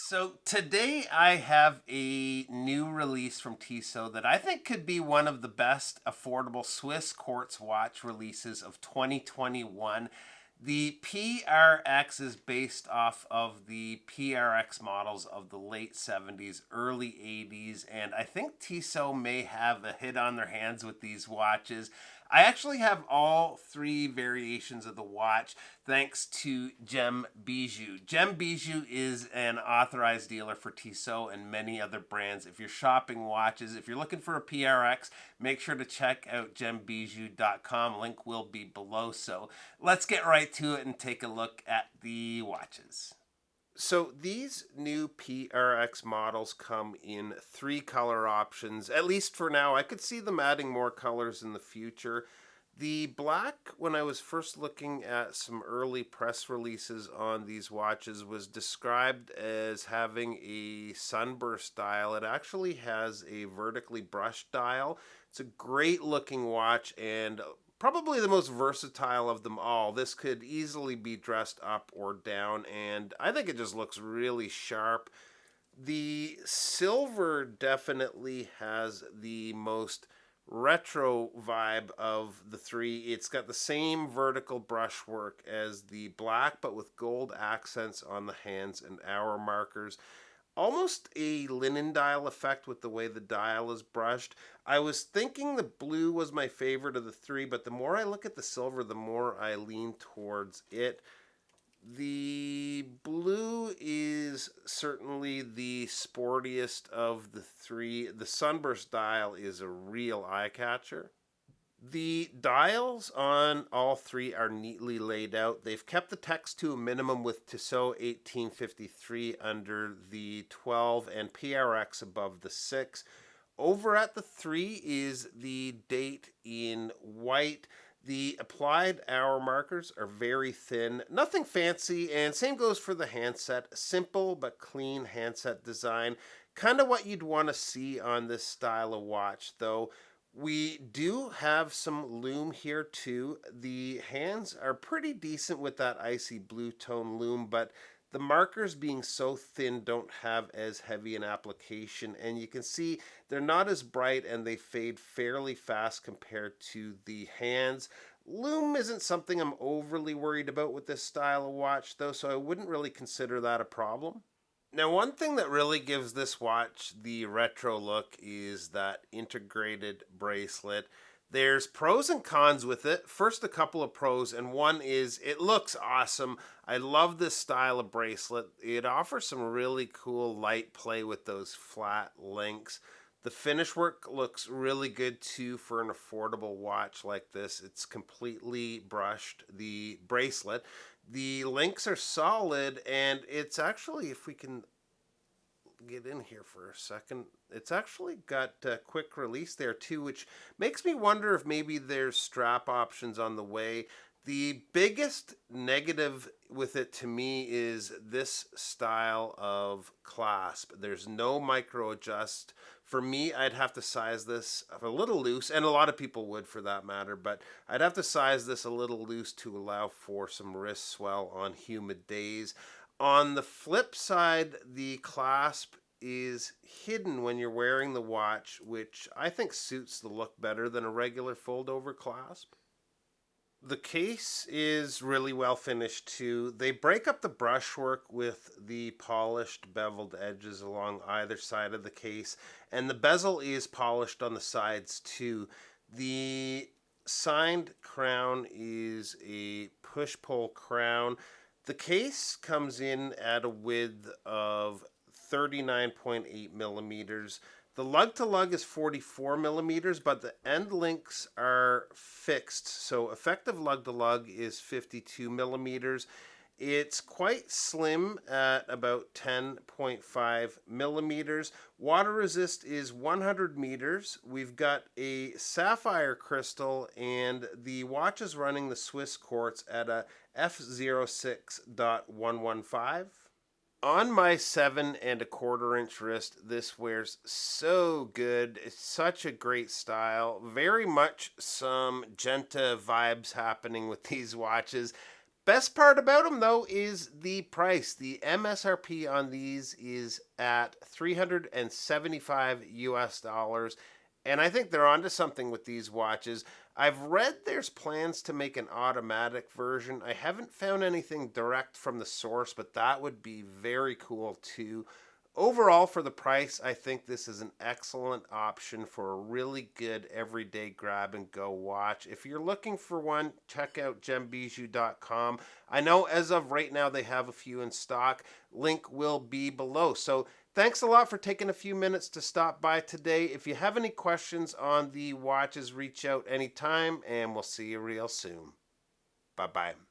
So today I have a new release from Tissot that I think could be one of the best affordable Swiss quartz watch releases of 2021. The PRX is based off of the PRX models of the late 70s, early 80s, and I think Tissot may have a hit on their hands with these watches. I actually have all three variations of the watch thanks to Gem Bijou. Gem Bijou is an authorized dealer for Tissot and many other brands. If you're shopping watches, if you're looking for a PRX, make sure to check out gembijou.com. Link will be below. So let's get right to it and take a look at the watches. So these new PRX models come in three color options, at least for now. I could see them adding more colors in the future. The black, when I was first looking at some early press releases on these watches, was described as having a sunburst dial. It actually has a vertically brushed dial. It's a great looking watch and probably the most versatile of them all. This could easily be dressed up or down, and I think it just looks really sharp. The silver definitely has the most retro vibe of the three. It's got the same vertical brushwork as the black, but with gold accents on the hands and hour markers. Almost a linen dial effect with the way the dial is brushed. I was thinking the blue was my favorite of the three, but the more I look at the silver, the more I lean towards it. The blue is certainly the sportiest of the three. The sunburst dial is a real eye catcher. The dials on all three are neatly laid out. They've kept the text to a minimum with Tissot 1853 under the 12 and PRX above the 6. Over at the 3 is the date in white. The applied hour markers are very thin, nothing fancy, and same goes for the handset. Simple but clean handset design. Kind of what you'd want to see on this style of watch, though. We do have some lume here too. The hands are pretty decent with that icy blue tone lume, but the markers being so thin don't have as heavy an application, and you can see they're not as bright and they fade fairly fast compared to the hands. Lume isn't something I'm overly worried about with this style of watch though, so I wouldn't really consider that a problem. Now, one thing that really gives this watch the retro look is that integrated bracelet. There's pros and cons with it. First, a couple of pros, and one is it looks awesome. I love this style of bracelet. It offers some really cool light play with those flat links. The finish work looks really good too for an affordable watch like this. It's completely brushed, the bracelet. The links are solid, and it's actually, if we can get in here for a second, it's actually got a quick release there too, which makes me wonder if maybe there's strap options on the way. The biggest negative with it to me is this style of clasp. There's no micro adjust. For me, I'd have to size this a little loose, and a lot of people would for that matter, but I'd have to size this a little loose to allow for some wrist swell on humid days. On the flip side, the clasp is hidden when you're wearing the watch, which I think suits the look better than a regular fold-over clasp. The case is really well finished too. They break up the brushwork with the polished beveled edges along either side of the case, and the bezel is polished on the sides too. The signed crown is a push-pull crown. The case comes in at a width of 39.8 millimeters. The lug-to-lug is 44 millimeters, but the end links are fixed, so effective lug-to-lug is 52 millimeters. It's quite slim at about 10.5 millimeters. Water resist is 100 meters. We've got a sapphire crystal, and the watch is running the Swiss quartz at a F06.115. On my 7.25-inch wrist, this wears so good. It's such a great style. Very much some Genta vibes happening with these watches. Best part about them though is the price. The MSRP on these is at 375 US dollars. And I think they're onto something with these watches. I've read there's plans to make an automatic version. I haven't found anything direct from the source, but that would be very cool too. Overall, for the price, I think this is an excellent option for a really good everyday grab and go watch. If you're looking for one, check out gembijou.com. I know as of right now they have a few in stock. Link will be below. So thanks a lot for taking a few minutes to stop by today. If you have any questions on the watches, reach out anytime, and we'll see you real soon. Bye-bye.